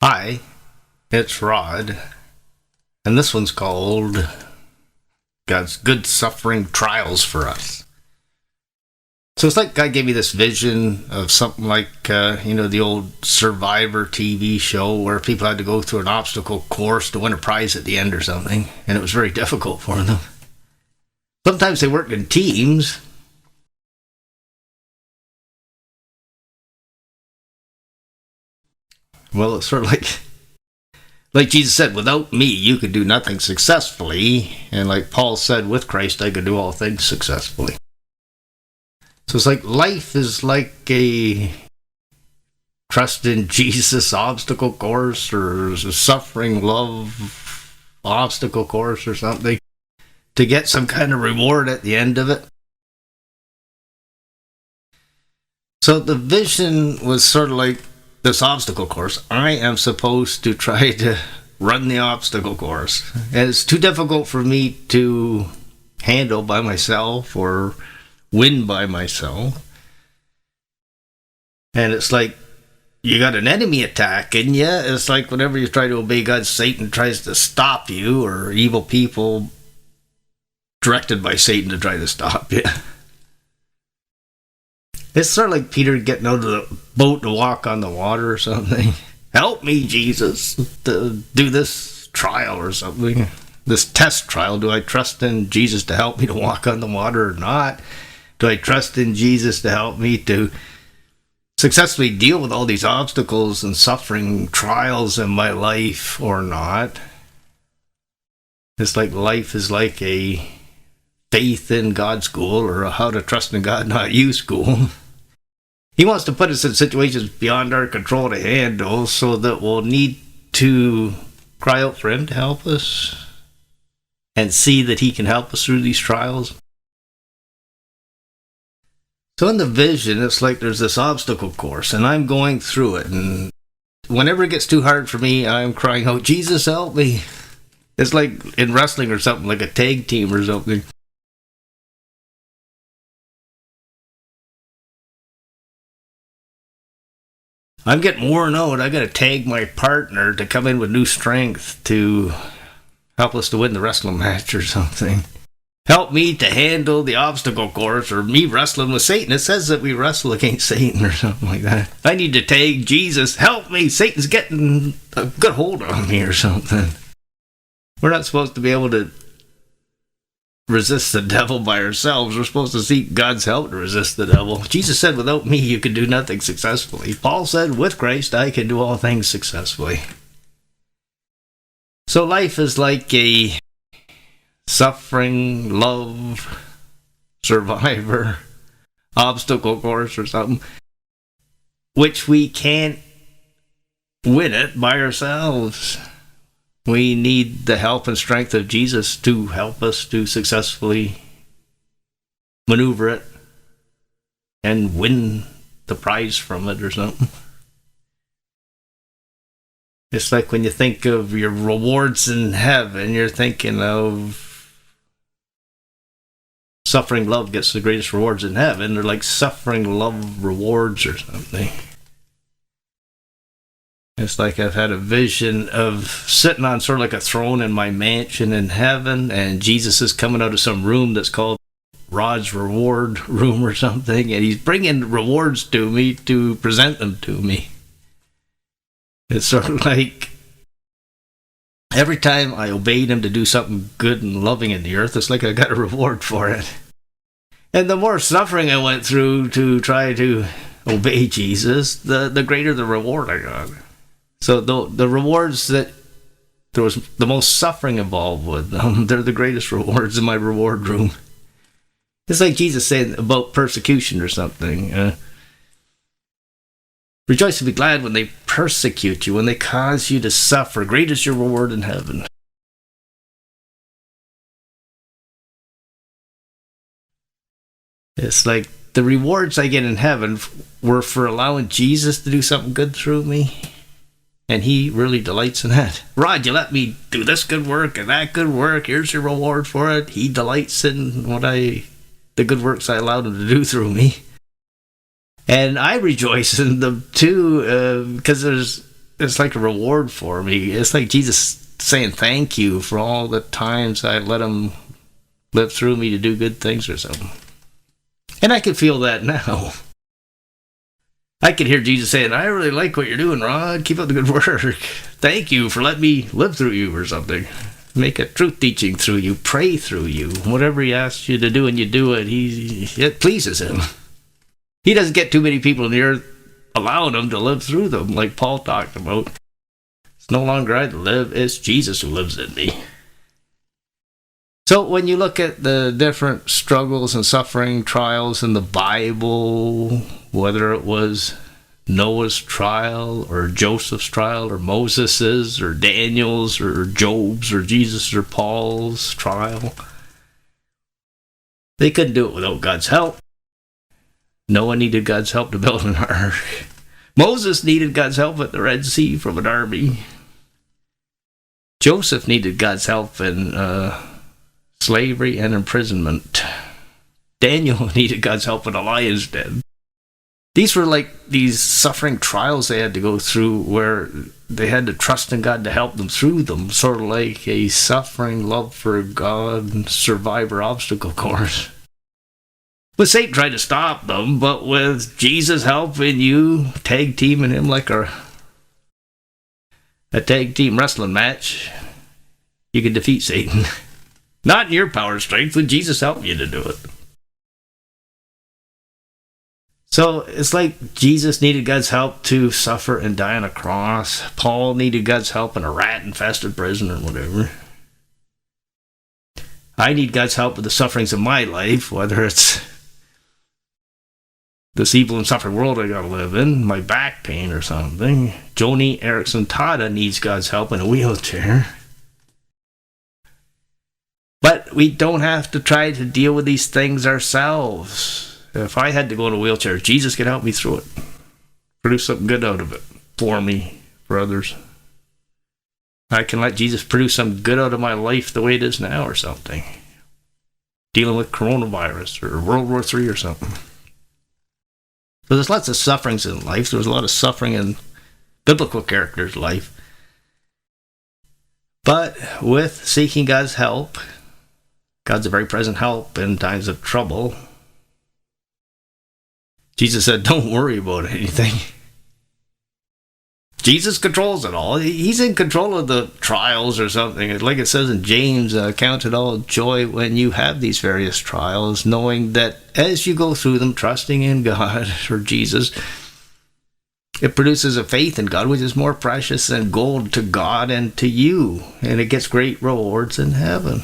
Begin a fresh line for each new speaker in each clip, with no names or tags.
Hi, it's Rod, and this one's called God's Good Suffering Trials for Us. So it's like God gave me this vision of something like, the old Survivor TV show where people had to go through an obstacle course to win a prize at the end or something, and it was very difficult for them. Sometimes they worked in teams. Well, it's sort of like Jesus said, without me, you could do nothing successfully. And like Paul said, with Christ, I could do all things successfully. So it's like life is like a trust in Jesus obstacle course or a suffering love obstacle course or something to get some kind of reward at the end of it. So the vision was sort of like this obstacle course. I am supposed to try to run the obstacle course. And it's too difficult for me to handle by myself or win by myself. And it's like you got an enemy attacking you. It's like whenever you try to obey God, Satan tries to stop you, or evil people directed by Satan to try to stop you. It's sort of like Peter getting out of the boat to walk on the water or something. Help me, Jesus, to do this trial or something. This test trial. Do I trust in Jesus to help me to walk on the water or not? Do I trust in Jesus to help me to successfully deal with all these obstacles and suffering trials in my life or not? It's like life is like a faith in God school, or a how to trust in God, not you school. He wants to put us in situations beyond our control to handle so that we'll need to cry out for Him to help us and see that He can help us through these trials. So in the vision, it's like there's this obstacle course and I'm going through it, and whenever it gets too hard for me, I'm crying out, Jesus, help me. It's like in wrestling or something, like a tag team or something. I'm getting worn out. I got to tag my partner to come in with new strength to help us to win the wrestling match or something. Help me to handle the obstacle course, or me wrestling with Satan. It says that we wrestle against Satan or something like that. I need to tag Jesus. Help me. Satan's getting a good hold on me or something. We're not supposed to be able to resist the devil by ourselves. We're supposed to seek God's help to resist the devil. Jesus said, without me, you can do nothing successfully. Paul said, with Christ, I can do all things successfully. So life is like a suffering, love, survivor, obstacle course or something, which we can't win it by ourselves. We need the help and strength of Jesus to help us to successfully maneuver it and win the prize from it or something. It's like when you think of your rewards in heaven, you're thinking of suffering love gets the greatest rewards in heaven. They're like suffering love rewards or something. It's like I've had a vision of sitting on sort of like a throne in my mansion in heaven, and Jesus is coming out of some room that's called Rod's Reward Room or something, and He's bringing rewards to me to present them to me. It's sort of like every time I obeyed Him to do something good and loving in the earth, it's like I got a reward for it. And the more suffering I went through to try to obey Jesus, the greater the reward I got. So the rewards that there was the most suffering involved with them, they're the greatest rewards in my reward room. It's like Jesus saying about persecution or something. Rejoice and be glad when they persecute you, when they cause you to suffer. Great is your reward in heaven. It's like the rewards I get in heaven were for allowing Jesus to do something good through me. And He really delights in that. Rod, you let me do this good work and that good work. Here's your reward for it. He delights in the good works I allowed Him to do through me. And I rejoice in them too, because there's it's like a reward for me. It's like Jesus saying thank you for all the times I let him live through me to do good things or something. And I can feel that now. I can hear Jesus saying, I really like what you're doing, Rod. Keep up the good work. Thank you for letting me live through you or something. Make a truth teaching through you. Pray through you. Whatever he asks you to do and you do it, it pleases him. He doesn't get too many people in the earth allowing him to live through them, like Paul talked about. It's no longer I that live, it's Jesus who lives in me. So when you look at the different struggles and suffering trials in the Bible, whether it was Noah's trial or Joseph's trial or Moses's or Daniel's or Job's or Jesus or Paul's trial, they couldn't do it without God's help. Noah needed God's help to build an ark. Moses needed God's help at the Red Sea from an army. Joseph needed God's help in slavery and imprisonment. Daniel needed God's help in a lion's den. These were like these suffering trials they had to go through where they had to trust in God to help them through them, sort of like a suffering love for God survivor obstacle course. But Satan tried to stop them, but with Jesus helping you, tag teaming him like a tag team wrestling match, you can defeat Satan. Not in your power and strength, with Jesus helping you to do it. So it's like Jesus needed God's help to suffer and die on a cross. Paul needed God's help in a rat-infested prison or whatever. I need God's help with the sufferings of my life, whether it's this evil and suffering world I gotta live in, my back pain or something. Joni Eareckson Tada needs God's help in a wheelchair. But we don't have to try to deal with these things ourselves. If I had to go in a wheelchair, Jesus could help me through it. Produce something good out of it for me, for others. I can let Jesus produce some good out of my life the way it is now or something. Dealing with coronavirus or World War III or something. So there's lots of sufferings in life. There's a lot of suffering in biblical characters' life. But with seeking God's help, God's a very present help in times of trouble. Jesus said, don't worry about anything. Jesus controls it all. He's in control of the trials or something. Like it says in James, count it all joy when you have these various trials, knowing that as you go through them, trusting in God or Jesus, it produces a faith in God, which is more precious than gold to God and to you. And it gets great rewards in heaven.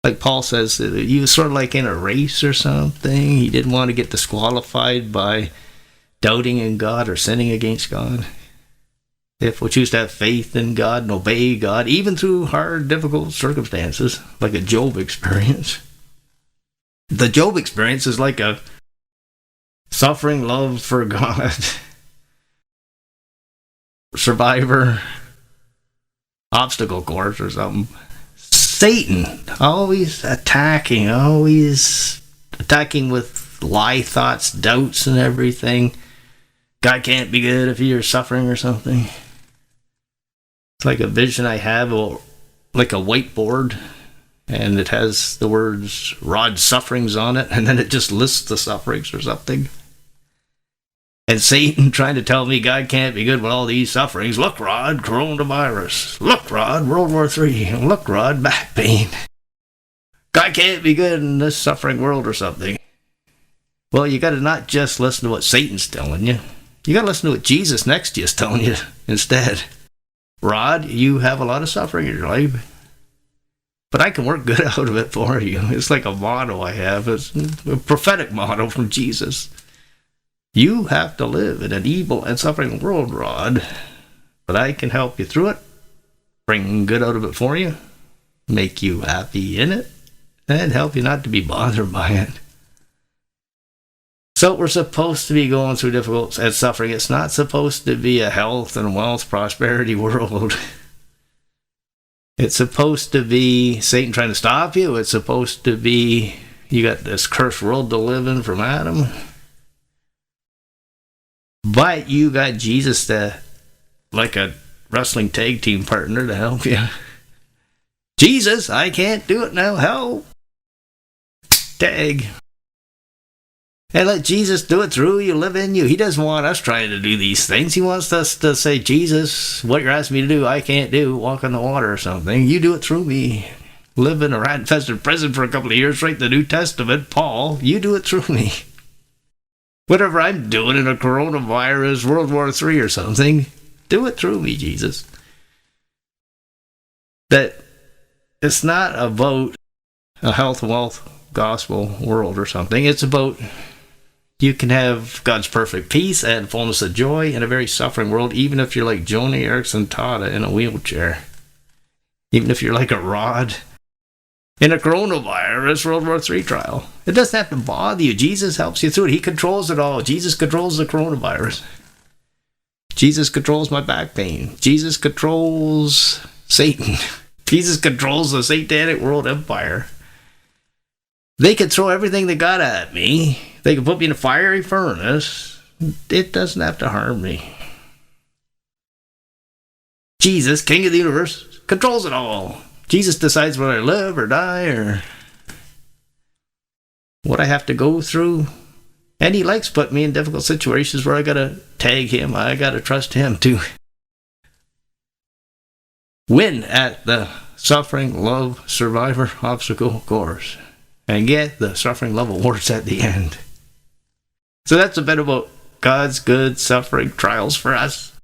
Like Paul says, he was sort of like in a race or something. He didn't want to get disqualified by doubting in God or sinning against God. If we choose to have faith in God and obey God, even through hard, difficult circumstances, like a Job experience. The Job experience is like a suffering love for God. Survivor obstacle course or something. Satan, always attacking with lie thoughts, doubts and everything. God can't be good if you're suffering or something. It's like a vision I have, like a whiteboard, and it has the words Rod's sufferings on it, and then it just lists the sufferings or something. And Satan trying to tell me God can't be good with all these sufferings. Look, Rod, coronavirus. Look, Rod, World War III. Look, Rod, back pain. God can't be good in this suffering world or something. Well, you got to not just listen to what Satan's telling you. You got to listen to what Jesus next to you is telling you instead. Rod, you have a lot of suffering in your life, but I can work good out of it for you. It's like a motto I have. It's a prophetic motto from Jesus. You have to live in an evil and suffering world, Rod, but I can help you through it, bring good out of it for you, make you happy in it, and help you not to be bothered by it. So we're supposed to be going through difficult and suffering. It's not supposed to be a health and wealth prosperity world. It's supposed to be Satan trying to stop you. It's supposed to be you got this cursed world to live in from Adam. But you got Jesus to like a wrestling tag team partner to help you. Jesus, I can't do it now. Help. Tag. And let Jesus do it through you, live in you. He doesn't want us trying to do these things. He wants us to say, Jesus, what you're asking me to do, I can't do. Walk on the water or something. You do it through me. Live in a rat-infested prison for a couple of years, write the New Testament. Paul, you do it through me. Whatever I'm doing in a coronavirus, World War III or something, do it through me, Jesus. That it's not about a health, wealth, gospel world or something. It's about you can have God's perfect peace and fullness of joy in a very suffering world, even if you're like Joni Eareckson Tada in a wheelchair. Even if you're like a Rod in a coronavirus World War III trial. It doesn't have to bother you. Jesus helps you through it. He controls it all. Jesus controls the coronavirus. Jesus controls my back pain. Jesus controls Satan. Jesus controls the satanic world empire. They can throw everything they got at me. They can put me in a fiery furnace. It doesn't have to harm me. Jesus, King of the universe, controls it all. Jesus decides whether I live or die or what I have to go through. And he likes putting me in difficult situations where I got to tag him. I got to trust him to win at the suffering, love, survivor, obstacle course. And get the suffering, love awards at the end. So that's a bit about God's good suffering trials for us.